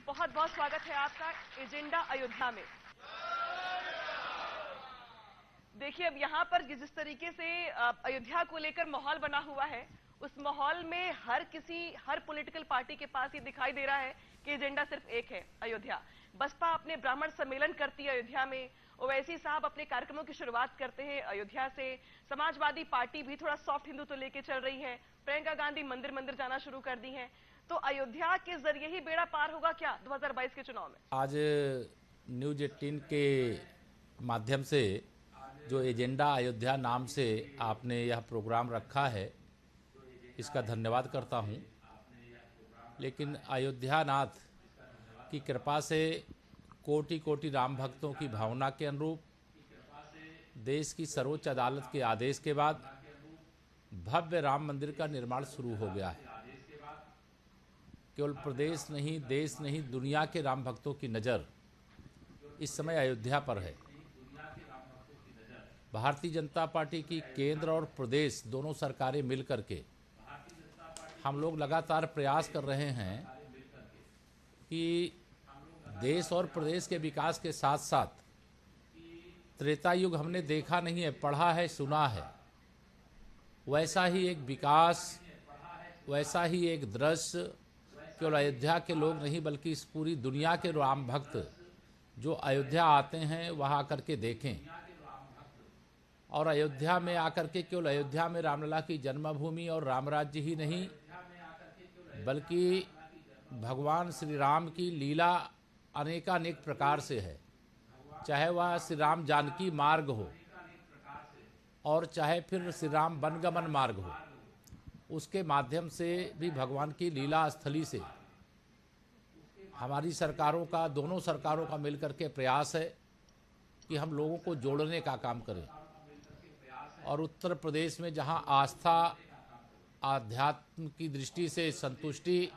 बहुत बहुत स्वागत है आपका एजेंडा अयोध्या में। देखिए, अब यहाँ पर जिस तरीके से अयोध्या को लेकर माहौल बना हुआ है, उस माहौल में हर पॉलिटिकल पार्टी के पास ये दिखाई दे रहा है कि एजेंडा सिर्फ एक है, अयोध्या। बसपा अपने ब्राह्मण सम्मेलन करती है अयोध्या में, ओवैसी साहब अपने कार्यक्रमों की शुरुआत करते हैं अयोध्या से। समाजवादी पार्टी भी थोड़ा सॉफ्ट हिंदू तो लेके चल रही है। प्रियंका गांधी मंदिर मंदिर जाना शुरू कर दी है। तो अयोध्या के जरिए ही बेड़ा पार होगा क्या 2022 के चुनाव में? आज न्यूज 18 के माध्यम से जो एजेंडा अयोध्या नाम से आपने यह प्रोग्राम रखा है, इसका धन्यवाद करता हूं। लेकिन अयोध्या नाथ की कृपा से कोटि कोटि राम भक्तों की भावना के अनुरूप देश की सर्वोच्च अदालत के आदेश के बाद भव्य राम मंदिर का निर्माण शुरू हो गया है। केवल प्रदेश नहीं, देश नहीं, दुनिया के राम भक्तों की नज़र इस समय अयोध्या पर है। भारतीय जनता पार्टी की केंद्र और प्रदेश दोनों सरकारें मिलकर के हम लोग लगातार प्रयास कर रहे हैं कि देश और प्रदेश के विकास के साथ साथ त्रेता युग हमने देखा नहीं है, पढ़ा है, सुना है, वैसा ही एक विकास, वैसा ही एक दृश्य केवल अयोध्या के लोग नहीं बल्कि इस पूरी दुनिया के राम भक्त जो अयोध्या आते हैं वहाँ आकर के देखें। और अयोध्या में आकर के केवल अयोध्या में रामलला की जन्मभूमि और राम राज्य ही नहीं बल्कि भगवान श्री राम की लीला अनेकानेक प्रकार से है। चाहे वह श्री राम जानकी मार्ग हो और चाहे फिर श्री राम वनगमन मार्ग हो, उसके माध्यम से भी भगवान की लीला स्थली से हमारी सरकारों का, दोनों सरकारों का मिलकर के प्रयास है कि हम लोगों को जोड़ने का काम करें। और उत्तर प्रदेश में जहां आस्था, आध्यात्म की दृष्टि से संतुष्टि,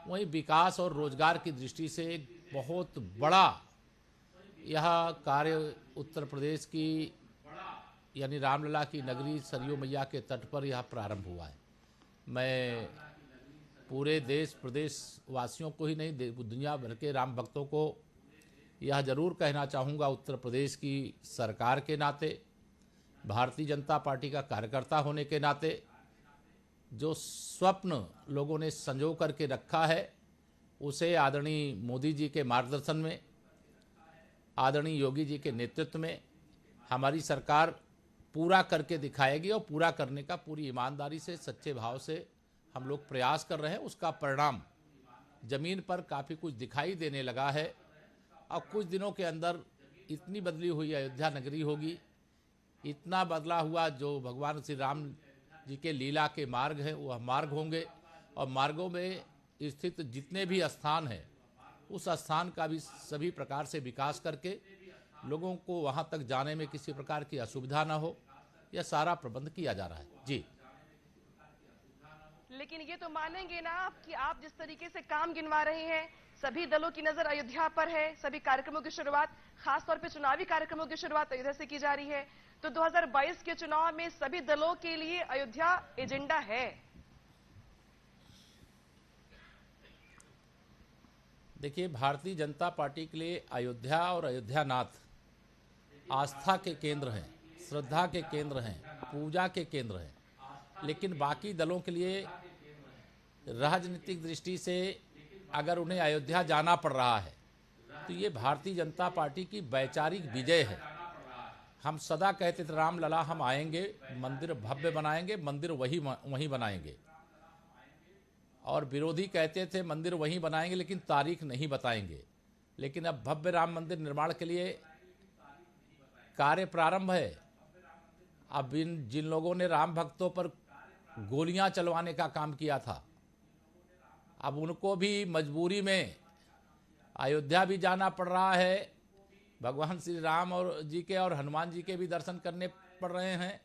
वहीं विकास और रोजगार की दृष्टि से एक बहुत बड़ा यह कार्य उत्तर प्रदेश की यानी रामलला की नगरी सरयू मैया के तट पर यह प्रारंभ हुआ है। मैं पूरे देश प्रदेश वासियों को ही नहीं, दुनिया भर के राम भक्तों को यह जरूर कहना चाहूँगा, उत्तर प्रदेश की सरकार के नाते, भारतीय जनता पार्टी का कार्यकर्ता होने के नाते, जो स्वप्न लोगों ने संजो करके रखा है उसे आदरणीय मोदी जी के मार्गदर्शन में, आदरणीय योगी जी के नेतृत्व में हमारी सरकार पूरा करके दिखाएगी। और पूरा करने का पूरी ईमानदारी से, सच्चे भाव से हम लोग प्रयास कर रहे हैं। उसका परिणाम ज़मीन पर काफ़ी कुछ दिखाई देने लगा है। और कुछ दिनों के अंदर इतनी बदली हुई अयोध्या नगरी होगी, इतना बदला हुआ जो भगवान श्री राम जी के लीला के मार्ग हैं वह मार्ग होंगे। और मार्गों में स्थित जितने भी स्थान हैं उस स्थान का भी सभी प्रकार से विकास करके लोगों को वहां तक जाने में किसी प्रकार की असुविधा न हो, यह सारा प्रबंध किया जा रहा है। जी, लेकिन ये तो मानेंगे ना आप कि आप जिस तरीके से काम गिनवा रहे हैं, सभी दलों की नजर अयोध्या पर है। सभी कार्यक्रमों की शुरुआत, खासतौर पे चुनावी कार्यक्रमों की शुरुआत अयोध्या से की जा रही है। तो 2022 के चुनाव में सभी दलों के लिए अयोध्या एजेंडा है। देखिए, भारतीय जनता पार्टी के लिए अयोध्या और अयोध्या नाथ आस्था के केंद्र हैं, श्रद्धा के केंद्र हैं, पूजा के केंद्र हैं। लेकिन बाकी दलों के लिए राजनीतिक दृष्टि से अगर उन्हें अयोध्या जाना पड़ रहा है तो ये भारतीय जनता पार्टी की वैचारिक विजय है। हम सदा कहते थे रामलला हम आएंगे, मंदिर भव्य बनाएंगे, मंदिर वहीं बनाएंगे। और विरोधी कहते थे मंदिर वहीं बनाएंगे लेकिन तारीख नहीं बताएंगे। लेकिन अब भव्य राम मंदिर निर्माण के लिए कार्य प्रारंभ है। अब जिन लोगों ने राम भक्तों पर गोलियां चलवाने का काम किया था, अब उनको भी मजबूरी में अयोध्या भी जाना पड़ रहा है। भगवान श्री राम और जी के और हनुमान जी के भी दर्शन करने पड़ रहे हैं,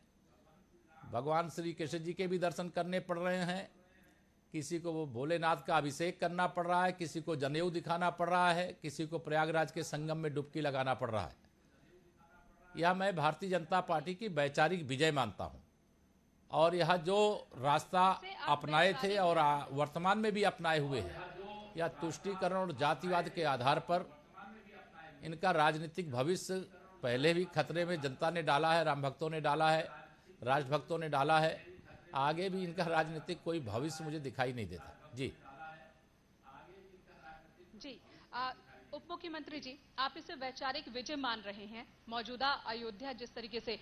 भगवान श्री कृष्ण जी के भी दर्शन करने पड़ रहे हैं। किसी को वो भोलेनाथ का अभिषेक करना पड़ रहा है, किसी को जनेऊ दिखाना पड़ रहा है, किसी को प्रयागराज के संगम में डुबकी लगाना पड़ रहा है। यह मैं भारतीय जनता पार्टी की वैचारिक विजय मानता हूं। और यह जो रास्ता अपनाए थे और वर्तमान में भी अपनाए हुए हैं, या तुष्टीकरण और जातिवाद के आधार पर इनका राजनीतिक भविष्य पहले भी खतरे में जनता ने डाला है, राम भक्तों ने डाला है, राजभक्तों ने डाला है। आगे भी इनका राजनीतिक कोई भविष्य मुझे दिखाई नहीं देता। जी जी उप मुख्यमंत्री जी, आप इसे वैचारिक विजय मान रहे हैं। मौजूदा अयोध्या जिस तरीके से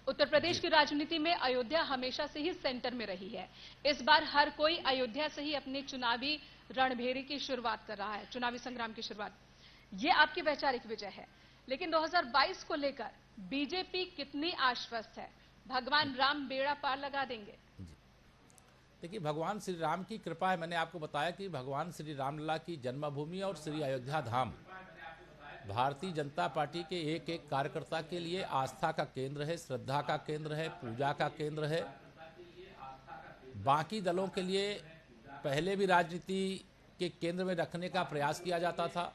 उत्तर प्रदेश की राजनीति में अयोध्या हमेशा से ही सेंटर में रही है, इस बार हर कोई अयोध्या से ही अपने चुनावी रणभेरी की शुरुआत कर रहा है, चुनावी संग्राम की शुरुआत। ये आपकी वैचारिक विजय है, लेकिन 2022 को लेकर बीजेपी कितनी आश्वस्त है? भगवान राम बेड़ा पार लगा देंगे? देखिए, भगवान श्री राम की कृपा है। मैंने आपको बताया कि भगवान श्री रामलला की जन्मभूमि और श्री अयोध्या धाम भारतीय जनता पार्टी के एक एक कार्यकर्ता के लिए आस्था का केंद्र है, श्रद्धा का केंद्र है, पूजा का केंद्र है। बाकी दलों के लिए पहले भी राजनीति के केंद्र में रखने का प्रयास किया जाता था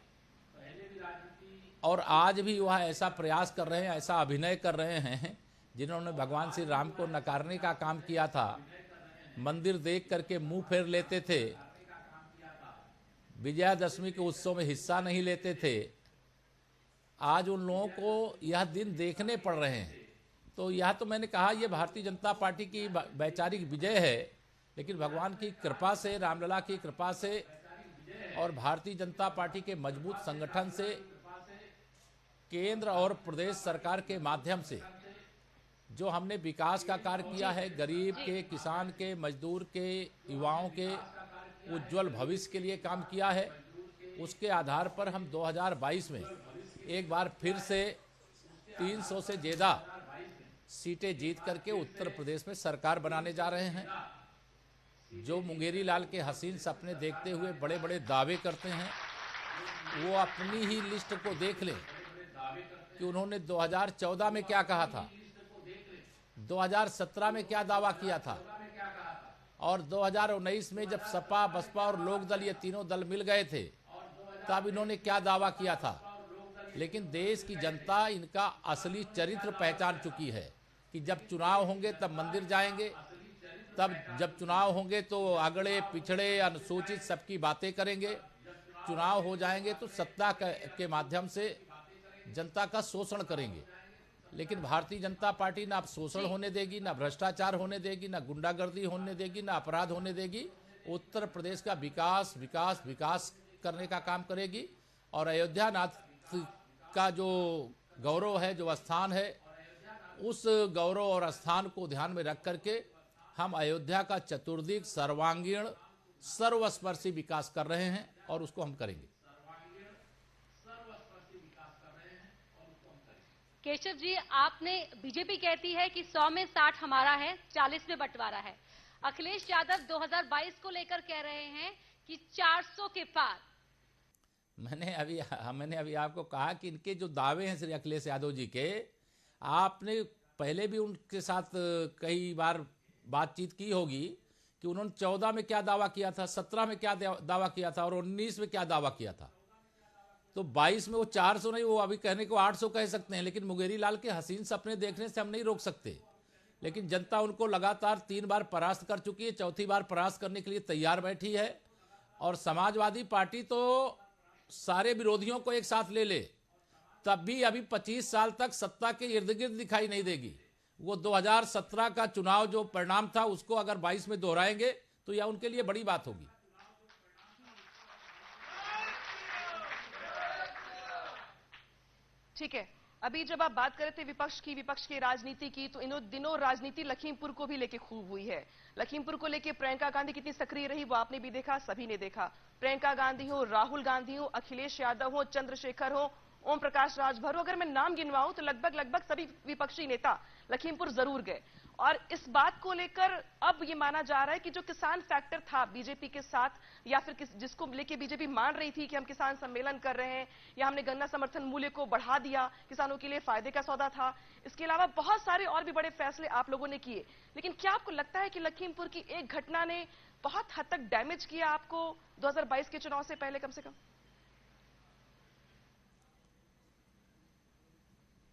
और आज भी वह ऐसा प्रयास कर रहे हैं, ऐसा अभिनय कर रहे हैं। जिन्होंने भगवान श्री राम को नकारने का काम किया था, मंदिर देख करके मुंह फेर लेते थे, विजयादशमी के उत्सव में हिस्सा नहीं लेते थे, आज उन लोगों को यह दिन देखने पड़ रहे हैं। तो यह तो मैंने कहा, ये भारतीय जनता पार्टी की वैचारिक विजय है। लेकिन भगवान की कृपा से, रामलला की कृपा से और भारतीय जनता पार्टी के मजबूत संगठन से, केंद्र और प्रदेश सरकार के माध्यम से जो हमने विकास का कार्य किया है, गरीब के, किसान के, मजदूर के, युवाओं के उज्जवल भविष्य के लिए काम किया है, उसके आधार पर हम 2022 में एक बार फिर से 300 से ज़्यादा सीटें जीत करके उत्तर प्रदेश में सरकार बनाने जा रहे हैं। जो मुंगेरी लाल के हसीन सपने देखते हुए बड़े बड़े दावे करते हैं, वो अपनी ही लिस्ट को देख लें कि उन्होंने 2014 में क्या कहा था, 2017 में क्या दावा किया था और 2019 में जब सपा, बसपा और लोकदल ये तीनों दल मिल गए थे तब इन्होंने क्या दावा किया था। लेकिन देश की जनता इनका असली चरित्र पहचान चुकी है कि जब चुनाव होंगे तब मंदिर जाएंगे, तब जब चुनाव होंगे तो अगड़े पिछड़े अनुसूचित सबकी बातें करेंगे, चुनाव हो जाएंगे तो सत्ता के माध्यम से जनता का शोषण करेंगे। लेकिन भारतीय जनता पार्टी ना शोषण होने देगी, ना भ्रष्टाचार होने देगी, ना गुंडागर्दी होने देगी, ना अपराध होने देगी। उत्तर प्रदेश का विकास विकास विकास करने का काम करेगी और अयोध्या नाथ का जो गौरव है, जो स्थान है, उस गौरव और स्थान को ध्यान में रख करके हम अयोध्या का चतुर्दिक सर्वांगीण सर्वस्पर्शी विकास कर रहे हैं और उसको हम करेंगे। केशव जी, आपने, बीजेपी कहती है कि 100 में 60 हमारा है, 40 में बंटवारा है। अखिलेश यादव 2022 को लेकर कह रहे हैं कि 400 के पार। मैंने अभी आपको कहा कि इनके जो दावे हैं श्री अखिलेश यादव जी के, आपने पहले भी उनके साथ कई बार बातचीत की होगी कि उन्होंने 14 में क्या दावा किया था, 17 में क्या दावा किया था और 19 में क्या दावा किया था। तो 22 में वो 400 नहीं, वो अभी कहने को 800 कह सकते हैं, लेकिन मुंगेरी लाल के हसीन सपने देखने से हम नहीं रोक सकते। लेकिन जनता उनको लगातार 3 बार परास्त कर चुकी है, चौथी बार परास्त करने के लिए तैयार बैठी है। और समाजवादी पार्टी तो सारे विरोधियों को एक साथ ले ले तब भी अभी 25 साल तक सत्ता के इर्द गिर्द दिखाई नहीं देगी। वो 2017 का चुनाव जो परिणाम था उसको अगर 22 में दोहराएंगे तो यह उनके लिए बड़ी बात होगी। ठीक है, अभी जब आप बात कर रहे थे विपक्ष की राजनीति की, तो इन दिनों राजनीति लखीमपुर को भी लेके खूब हुई है। लखीमपुर को लेके प्रियंका गांधी कितनी सक्रिय रही वो आपने भी देखा, सभी ने देखा। प्रियंका गांधी हो, राहुल गांधी हो, अखिलेश यादव हो, चंद्रशेखर हो, ओम प्रकाश राजभर हो, अगर मैं नाम गिनवाऊं तो लगभग सभी विपक्षी नेता लखीमपुर जरूर गए। और इस बात को लेकर अब ये माना जा रहा है कि जो किसान फैक्टर था बीजेपी के साथ, या फिर जिसको लेके बीजेपी मान रही थी कि हम किसान सम्मेलन कर रहे हैं या हमने गन्ना समर्थन मूल्य को बढ़ा दिया, किसानों के लिए फायदे का सौदा था, इसके अलावा बहुत सारे और भी बड़े फैसले आप लोगों ने किए। लेकिन क्या आपको लगता है कि लखीमपुर की एक घटना ने बहुत हद तक डैमेज किया आपको 2022 के चुनाव से पहले कम से कम?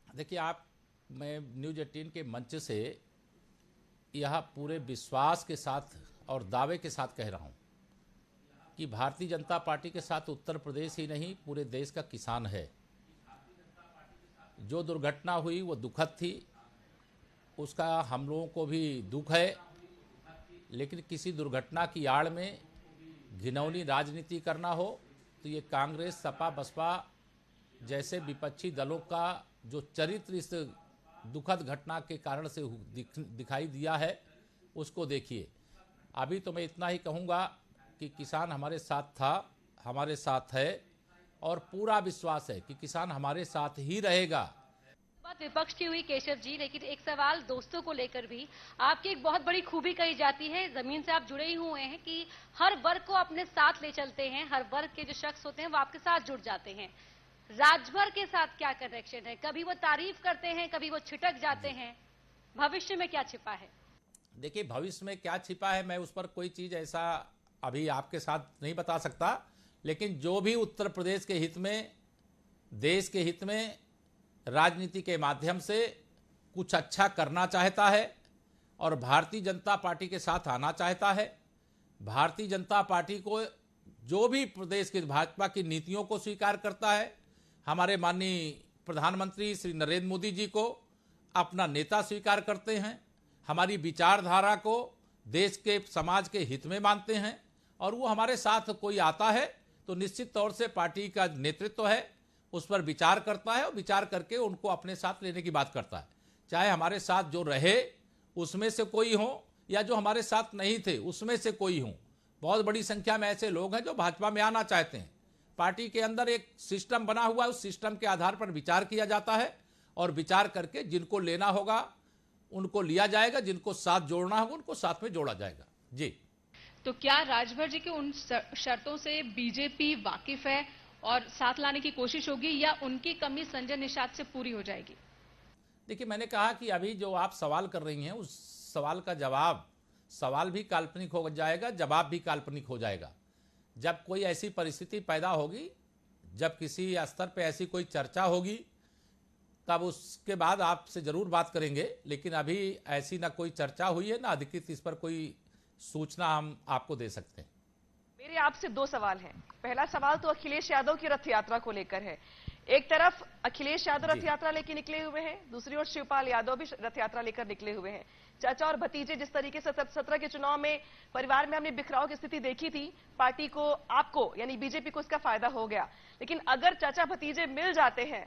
देखिए, मैं न्यूज 18 के मंच से यह पूरे विश्वास के साथ और दावे के साथ कह रहा हूं कि भारतीय जनता पार्टी के साथ उत्तर प्रदेश ही नहीं पूरे देश का किसान है। जो दुर्घटना हुई वो दुखद थी, उसका हम लोगों को भी दुख है, लेकिन किसी दुर्घटना की आड़ में घिनौनी राजनीति करना हो तो ये कांग्रेस, सपा, बसपा जैसे विपक्षी दलों का जो चरित्र इस दुखद घटना के कारण से दिखाई दिया है, उसको देखिए। अभी तो मैं इतना ही कहूँगा कि किसान हमारे साथ था, हमारे साथ है और पूरा विश्वास है कि किसान हमारे साथ ही रहेगा। बात विपक्ष की हुई केशव जी, लेकिन एक सवाल दोस्तों को लेकर भी। आपकी एक बहुत बड़ी खूबी कही जाती है, जमीन से आप जुड़े ही हुए हैं, कि हर वर्ग को अपने साथ ले चलते हैं, हर वर्ग के जो शख्स होते हैं वो आपके साथ जुड़ जाते हैं। राजभर के साथ क्या कनेक्शन है? कभी वो तारीफ करते हैं, कभी वो छिटक जाते हैं, भविष्य में क्या छिपा है? देखिए, भविष्य में क्या छिपा है मैं उस पर कोई चीज़ ऐसा अभी आपके साथ नहीं बता सकता, लेकिन जो भी उत्तर प्रदेश के हित में, देश के हित में राजनीति के माध्यम से कुछ अच्छा करना चाहता है और भारतीय जनता पार्टी के साथ आना चाहता है, भारतीय जनता पार्टी को जो भी प्रदेश की भाजपा की नीतियों को स्वीकार करता है, हमारे माननीय प्रधानमंत्री श्री नरेंद्र मोदी जी को अपना नेता स्वीकार करते हैं, हमारी विचारधारा को देश के समाज के हित में मानते हैं, और वो हमारे साथ कोई आता है तो निश्चित तौर से पार्टी का नेतृत्व है उस पर विचार करता है और विचार करके उनको अपने साथ लेने की बात करता है। चाहे हमारे साथ जो रहे उसमें से कोई हो या जो हमारे साथ नहीं थे उसमें से कोई हो, बहुत बड़ी संख्या में ऐसे लोग हैं जो भाजपा में आना चाहते हैं। पार्टी के अंदर एक सिस्टम बना हुआ है, उस सिस्टम के आधार पर विचार किया जाता है और विचार करके जिनको लेना होगा उनको लिया जाएगा, जिनको साथ जोड़ना होगा उनको साथ में जोड़ा जाएगा। जी, तो क्या राजभर जी की उन शर्तों से बीजेपी वाकिफ है और साथ लाने की कोशिश होगी, या उनकी कमी संजय निषाद से पूरी हो जाएगी? देखिए, मैंने कहा कि अभी जो आप सवाल कर रही हैं उस सवाल का जवाब, सवाल भी काल्पनिक हो जाएगा, जवाब भी काल्पनिक हो जाएगा। जब कोई ऐसी परिस्थिति पैदा होगी, जब किसी स्तर पे ऐसी कोई चर्चा होगी, तब उसके बाद आपसे जरूर बात करेंगे, लेकिन अभी ऐसी ना कोई चर्चा हुई है ना अधिकृत इस पर कोई सूचना हम आपको दे सकते हैं। मेरे आपसे दो सवाल हैं। पहला सवाल तो अखिलेश यादव की रथ यात्रा को लेकर है। एक तरफ अखिलेश यादव रथ यात्रा लेकर निकले हुए हैं, दूसरी ओर शिवपाल यादव भी रथ यात्रा लेकर निकले हुए हैं। चाचा और भतीजे जिस तरीके से 17 के चुनाव में परिवार में हमने बिखराव की स्थिति देखी थी, पार्टी को, आपको यानी बीजेपी को इसका फायदा हो गया, लेकिन अगर चाचा भतीजे मिल जाते हैं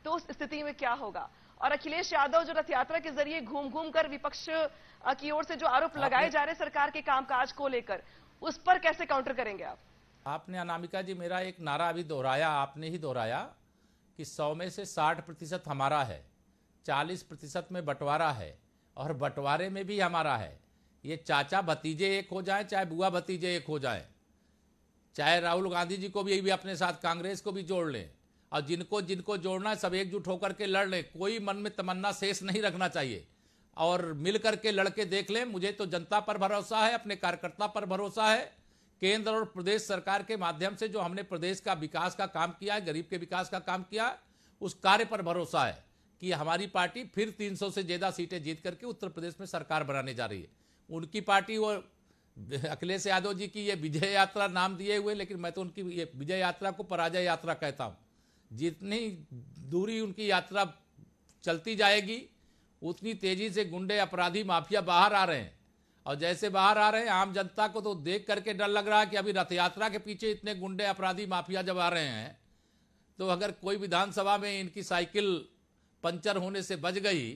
तो उस स्थिति में क्या होगा? और अखिलेश यादव जो रथ यात्रा के जरिए घूम घूम कर विपक्ष की ओर से जो आरोप लगाए जा रहे सरकार के कामकाज को लेकर, उस पर कैसे काउंटर करेंगे आप? आपने अनामिका जी मेरा एक नारा अभी दोहराया, आपने ही दोहराया कि 100 में से 60% हमारा है, 40% में बंटवारा है और बंटवारे में भी हमारा है। ये चाचा भतीजे एक हो जाएं, चाहे बुआ भतीजे एक हो जाएं, चाहे राहुल गांधी जी को भी अपने साथ, कांग्रेस को भी जोड़ लें, और जिनको जिनको जोड़ना है सब एकजुट होकर के लड़ लें। कोई मन में तमन्ना शेष नहीं रखना चाहिए और मिल करके लड़के देख लें। मुझे तो जनता पर भरोसा है, अपने कार्यकर्ता पर भरोसा है। केंद्र और प्रदेश सरकार के माध्यम से जो हमने प्रदेश का विकास का काम किया है, गरीब के विकास का काम किया, उस कार्य पर भरोसा है कि हमारी पार्टी फिर 300 से ज़्यादा सीटें जीत करके उत्तर प्रदेश में सरकार बनाने जा रही है। उनकी पार्टी, वो अखिलेश यादव जी की ये विजय यात्रा नाम दिए हुए, लेकिन मैं तो उनकी ये विजय यात्रा को पराजय यात्रा कहता हूँ। जितनी दूरी उनकी यात्रा चलती जाएगी उतनी तेजी से गुंडे, अपराधी, माफिया बाहर आ रहे हैं, और जैसे बाहर आ रहे हैं आम जनता को तो देख करके डर लग रहा है कि अभी रथ यात्रा के पीछे इतने गुंडे, अपराधी, माफिया जब आ रहे हैं तो अगर कोई विधानसभा में इनकी साइकिल पंचर होने से बच गई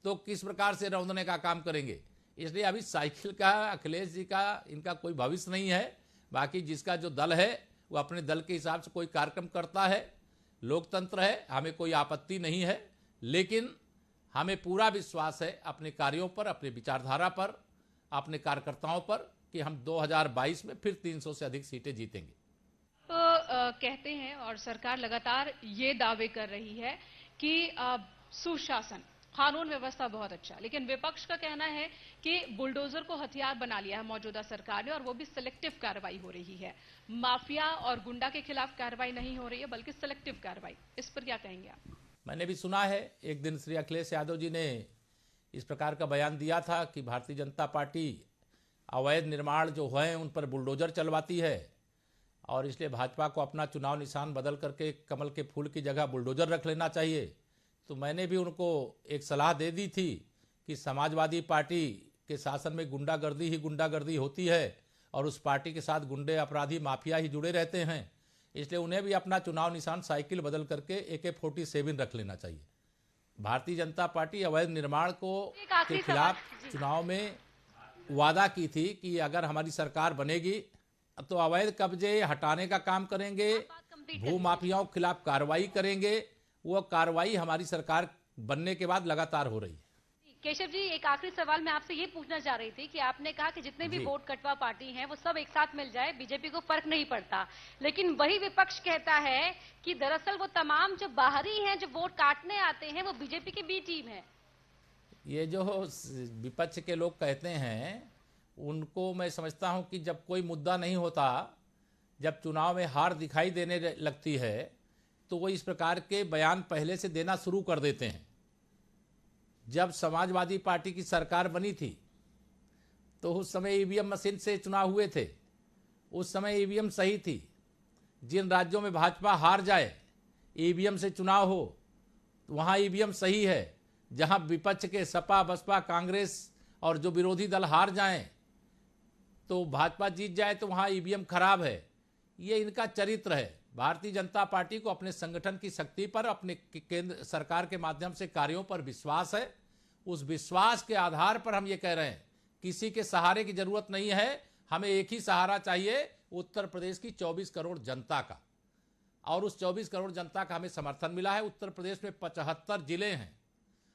तो किस प्रकार से रौंदने का काम करेंगे। इसलिए अभी साइकिल का, अखिलेश जी का, इनका कोई भविष्य नहीं है। बाकी जिसका जो दल है वो अपने दल के हिसाब से कोई कार्यक्रम करता है, लोकतंत्र है, हमें कोई आपत्ति नहीं है, लेकिन हमें पूरा विश्वास है अपने कार्यों पर, अपने विचारधारा पर, अपने कार्यकर्ताओं पर कि हम 2022 में फिर 300 से अधिक सीटें जीतेंगे। तो कहते हैं और सरकार लगातार ये दावे कर रही है कि सुशासन, कानून व्यवस्था बहुत अच्छा, लेकिन विपक्ष का कहना है कि बुलडोजर को हथियार बना लिया है मौजूदा सरकार ने, और वो भी सिलेक्टिव कार्रवाई हो रही है। माफिया और गुंडा के खिलाफ कार्रवाई नहीं हो रही है बल्कि सिलेक्टिव कार्रवाई। इस पर क्या कहेंगे आप? मैंने भी सुना है, एक दिन श्री अखिलेश यादव जी ने इस प्रकार का बयान दिया था कि भारतीय जनता पार्टी अवैध निर्माण जो हैं उन पर बुलडोजर चलवाती है, और इसलिए भाजपा को अपना चुनाव निशान बदल करके कमल के फूल की जगह बुलडोजर रख लेना चाहिए। तो मैंने भी उनको एक सलाह दे दी थी कि समाजवादी पार्टी के शासन में गुंडागर्दी ही गुंडागर्दी होती है और उस पार्टी के साथ गुंडे, अपराधी, माफिया ही जुड़े रहते हैं, इसलिए उन्हें भी अपना चुनाव निशान साइकिल बदल करके AK-47 रख लेना चाहिए। भारतीय जनता पार्टी अवैध निर्माण के खिलाफ चुनाव में वादा की थी कि अगर हमारी सरकार बनेगी तो अवैध कब्जे हटाने का काम करेंगे, भू माफियाओं के खिलाफ कार्रवाई करेंगे। वो कार्रवाई हमारी सरकार बनने के बाद लगातार हो रही है। केशव जी, एक आखिरी सवाल मैं आपसे ये पूछना चाह रही थी कि आपने कहा कि जितने भी वोट कटवा पार्टी हैं वो सब एक साथ मिल जाए, बीजेपी को फर्क नहीं पड़ता, लेकिन वही विपक्ष कहता है कि दरअसल वो तमाम जो बाहरी हैं जो वोट काटने आते हैं वो बीजेपी की बी टीम है। ये जो विपक्ष के लोग कहते हैं उनको मैं समझता हूं कि जब कोई मुद्दा नहीं होता, जब चुनाव में हार दिखाई देने लगती है तो वो इस प्रकार के बयान पहले से देना शुरू कर देते हैं। जब समाजवादी पार्टी की सरकार बनी थी तो उस समय EVM मशीन से चुनाव हुए थे, उस समय EVM सही थी। जिन राज्यों में भाजपा हार जाए, EVM से चुनाव हो, तो वहाँ EVM सही है। जहाँ विपक्ष के सपा, बसपा, कांग्रेस और जो विरोधी दल हार जाएं तो भाजपा जीत जाए तो वहाँ EVM खराब है। ये इनका चरित्र है। भारतीय जनता पार्टी को अपने संगठन की शक्ति पर, अपने केंद्र सरकार के माध्यम से कार्यों पर विश्वास है। उस विश्वास के आधार पर हम ये कह रहे हैं किसी के सहारे की जरूरत नहीं है, हमें एक ही सहारा चाहिए, उत्तर प्रदेश की 24 करोड़ जनता का। और उस 24 करोड़ जनता का हमें समर्थन मिला है। उत्तर प्रदेश में 75 जिले हैं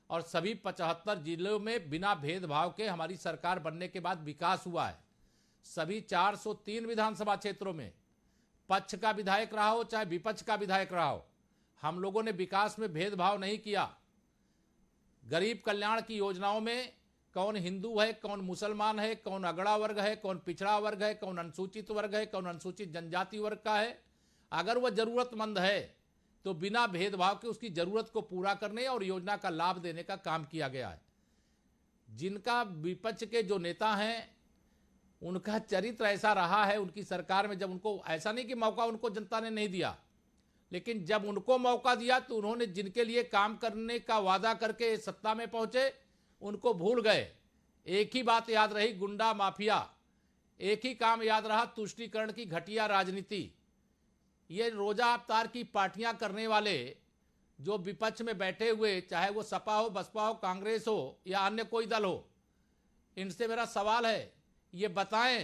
और सभी 75 जिलों में बिना भेदभाव के हमारी सरकार बनने के बाद विकास हुआ है। सभी 403 विधानसभा क्षेत्रों में पक्ष का विधायक रहा हो चाहे विपक्ष का विधायक रहा हो, हम लोगों ने विकास में भेदभाव नहीं किया। गरीब कल्याण की योजनाओं में कौन हिंदू है, कौन मुसलमान है, कौन अगड़ा वर्ग है, कौन पिछड़ा वर्ग है, कौन अनुसूचित वर्ग है, कौन अनुसूचित जनजाति वर्ग का है, अगर वह जरूरतमंद है तो बिना भेदभाव के उसकी जरूरत को पूरा करने और योजना का लाभ देने का काम किया गया है। जिनका विपक्ष के जो नेता हैं उनका चरित्र ऐसा रहा है उनकी सरकार में, जब उनको ऐसा नहीं कि मौका उनको जनता ने नहीं दिया, लेकिन जब उनको मौका दिया तो उन्होंने जिनके लिए काम करने का वादा करके सत्ता में पहुंचे उनको भूल गए। एक ही बात याद रही, गुंडा माफिया। एक ही काम याद रहा, तुष्टीकरण की घटिया राजनीति। ये रोजा अवतार की पार्टियां करने वाले जो विपक्ष में बैठे हुए, चाहे वो सपा हो, बसपा हो, कांग्रेस हो या अन्य कोई दल हो, इनसे मेरा सवाल है ये बताएं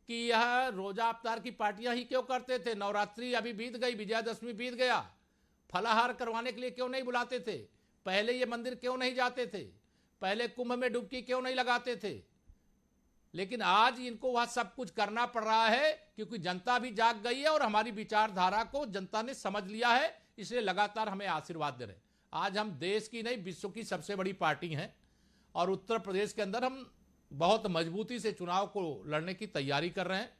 कि यह रोजा अवतार की पार्टियां ही क्यों करते थे। नवरात्रि अभी बीत गई, विजयादशमी बीत गया, फलाहार करवाने के लिए क्यों नहीं बुलाते थे? पहले ये मंदिर क्यों नहीं जाते थे? पहले कुंभ में डुबकी क्यों नहीं लगाते थे? लेकिन आज इनको वह सब कुछ करना पड़ रहा है क्योंकि जनता भी जाग गई है और हमारी विचारधारा को जनता ने समझ लिया है, इसलिए लगातार हमें आशीर्वाद दे रहे हैं। आज हम देश की नहीं विश्व की सबसे बड़ी पार्टी हैं और उत्तर प्रदेश के अंदर हम बहुत मजबूती से चुनाव को लड़ने की तैयारी कर रहे हैं।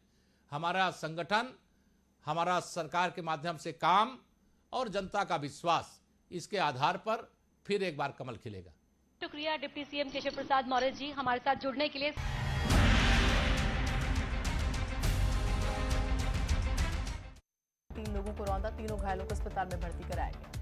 हमारा संगठन, हमारा सरकार के माध्यम से काम और जनता का विश्वास, इसके आधार पर फिर एक बार कमल खिलेगा। शुक्रिया डिप्टी सीएम केशव प्रसाद मौर्य जी हमारे साथ जुड़ने के लिए। 3 लोगों को रौंदा, तीनों घायलों को अस्पताल में भर्ती कराया गया।